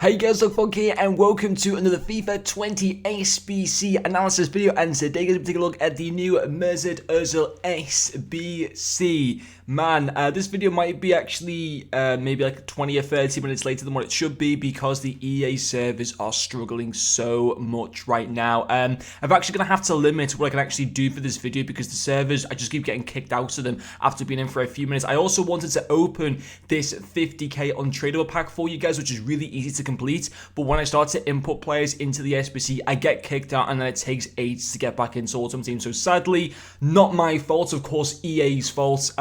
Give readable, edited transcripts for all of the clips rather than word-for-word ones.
Hey guys, Funk here and welcome to another FIFA 20 SBC analysis video, and today we're going to take a look at the new Mesut Ozil SBC. Man, this video might be actually maybe like 20 or 30 minutes later than what it should be because the EA servers are struggling so much right now. I'm actually going to have to limit what I can actually do for this video because the servers, I just keep getting kicked out of them after being in for a few minutes. I also wanted to open this 50k untradeable pack for you guys, which is really easy to complete, but when I start to input players into the SBC, I get kicked out and then it takes ages to get back into Ultimate Team. So sadly, not my fault, of course, EA's fault.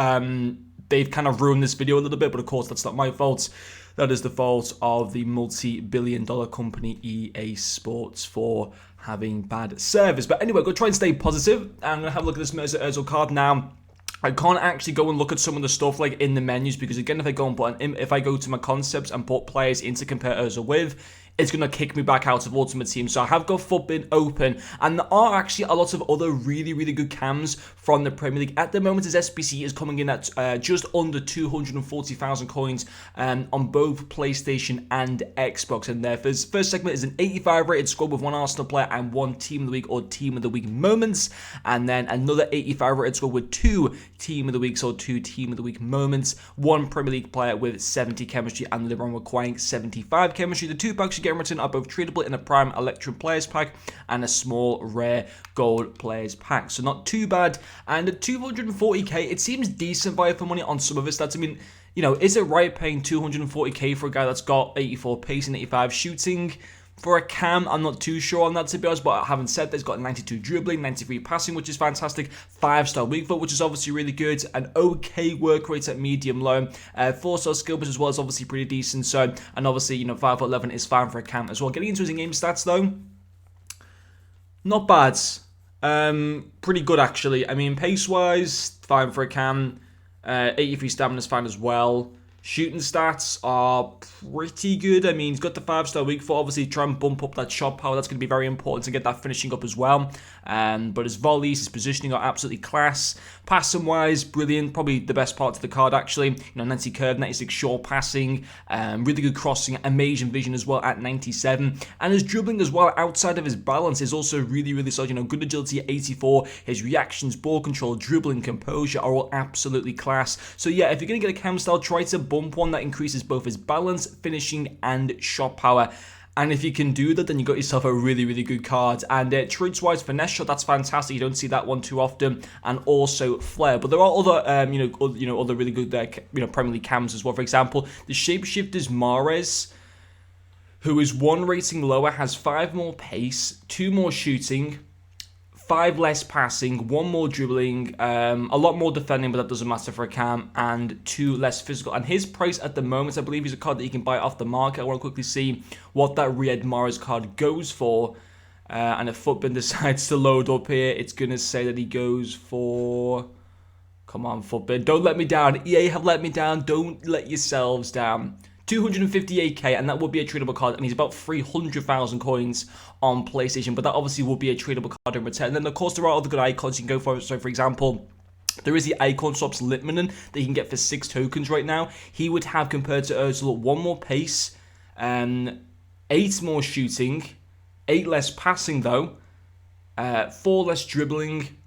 They've kind of ruined this video a little bit, but of course that's not my fault. That is the fault of the multi-billion-dollar company EA Sports for having bad servers. But anyway, go try and stay positive. I'm going to have a look at this Mesut Ozil card now. I can't actually go and look at some of the stuff like in the menus because again, if I go and if I go to my concepts and put players in to compare Ozil with, it's going to kick me back out of Ultimate Team. So I have got FUTBIN open, and there are actually a lot of other really good cams from the Premier League. At the moment, his SBC is coming in at just under 240,000 coins on both PlayStation and Xbox. And their first segment is an 85 rated squad with one Arsenal player and one Team of the Week or Team of the Week moments. And then another 85 rated squad with two Team of the Weeks or two Team of the Week moments. One Premier League player with 70 chemistry and the other one requiring 75 chemistry. The two packs you get in return are both tradable in a Prime Electrum Players Pack and a small Rare Gold Players Pack. So not too bad. And at 240k, it seems decent value for money on some of his stats. I mean, you know, is it right paying 240k for a guy that's got 84 pace and 85 shooting? For a cam, I'm not too sure on that, to be honest, but I haven't said that. He's got 92 dribbling, 93 passing, which is fantastic, 5-star weak foot, which is obviously really good, an okay work rate at medium-low, 4-star skill boost as well is obviously pretty decent, so, and obviously, you know, 5'11" is fine for a cam as well. Getting into his in-game stats, though, not bad. Pretty good, actually. I mean, pace-wise, fine for a cam, 83 stamina is fine as well. Shooting stats are pretty good. I mean, he's got the 5-star weak foot. Obviously, try and bump up that shot power. That's going to be very important to get that finishing up as well. But his volleys, his positioning are absolutely class. Passing-wise, brilliant. Probably the best part of the card, actually. You know, 90 curve, 96 short passing. Really good crossing, amazing vision as well at 97. And his dribbling as well, outside of his balance, is also really solid. You know, good agility at 84. His reactions, ball control, dribbling, composure are all absolutely class. So yeah, if you're going to get a cam style, try to bump one that increases both his balance, finishing, and shot power. And if you can do that, then you got yourself a really good card. And traits-wise, finesse shot, that's fantastic. You don't see that one too often. And also flair. But there are other, other really good, Premier League cams as well. For example, the Shapeshifters Mahrez, who is 1 rating lower, has 5 more pace, 2 more shooting, 5 less passing, 1 more dribbling, a lot more defending, but that doesn't matter for a cam, and 2 less physical. And his price at the moment, I believe, is a card that you can buy off the market. I want to quickly see what that Riyad Mahrez card goes for. And if FUTBIN decides to load up here, it's going to say that he goes for... Come on, FUTBIN. Don't let me down. EA have let me down. Don't let yourselves down. 258k, and that would be a tradable card, and he's about 300,000 coins on PlayStation, but that obviously will be a tradable card in return. And then, of course, there are other good icons you can go for. So, for example, there is the Icon Swaps Litmanen that you can get for 6 tokens right now. He would have, compared to Ozil, 1 more pace, 8 more shooting, 8 less passing, though, 4 less dribbling,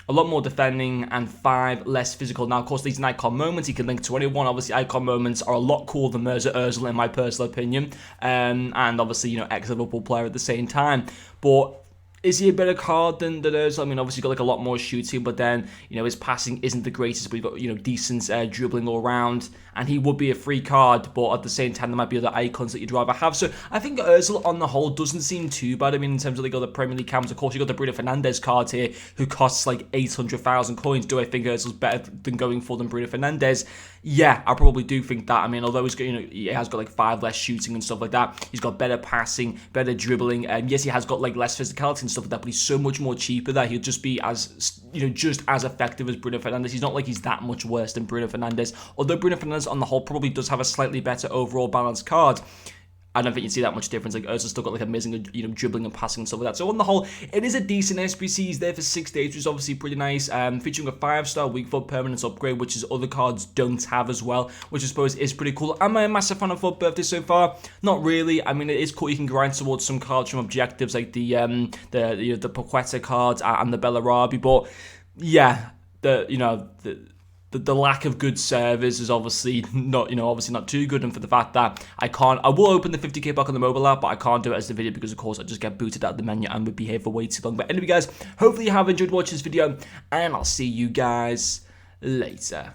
a lot more defending, and 5 less physical. Now, of course, these are icon moments. You can link to anyone. Obviously, icon moments are a lot cooler than Mesut Ozil, in my personal opinion. And obviously, you know, ex-Liverpool player at the same time. But is he a better card than Ozil? I mean, obviously, got like a lot more shooting, but then, you know, his passing isn't the greatest, but he's got, you know, decent dribbling all around. And he would be a free card, but at the same time, there might be other icons that you'd rather have. So I think Ozil, on the whole, doesn't seem too bad. I mean, in terms of like other Premier League cams, of course, you got the Bruno Fernandes card here, who costs like 800,000 coins. Do I think Ozil's better than going for than Bruno Fernandes? Yeah, I probably do think that. I mean, although he's got, you know, he has got like 5 less shooting and stuff like that. He's got better passing, better dribbling. Yes, he has got like less physicality and stuff like that, but he's so much more cheaper that he'll just be as, you know, just as effective as Bruno Fernandes. He's not like he's that much worse than Bruno Fernandes. Although Bruno Fernandes on the whole probably does have a slightly better overall balanced card. I don't think you'd see that much difference. Like, Ozil's still got like amazing, dribbling and passing and stuff like that. So on the whole, it is a decent SBC. He's there for 6 days, which is obviously pretty nice. Featuring a 5-star week 4 permanence upgrade, which is other cards don't have as well, which I suppose is pretty cool. Am I a massive fan of 4th birthday so far? Not really. I mean, it is cool. You can grind towards some cards from objectives like the Paqueta cards and the Bellarabi, but yeah, the lack of good service is obviously not too good, and for the fact that I will open the 50k pack on the mobile app, but I can't do it as the video because of course I just get booted out of the menu and would be here for way too long. But anyway guys, hopefully you have enjoyed watching this video, and I'll see you guys later.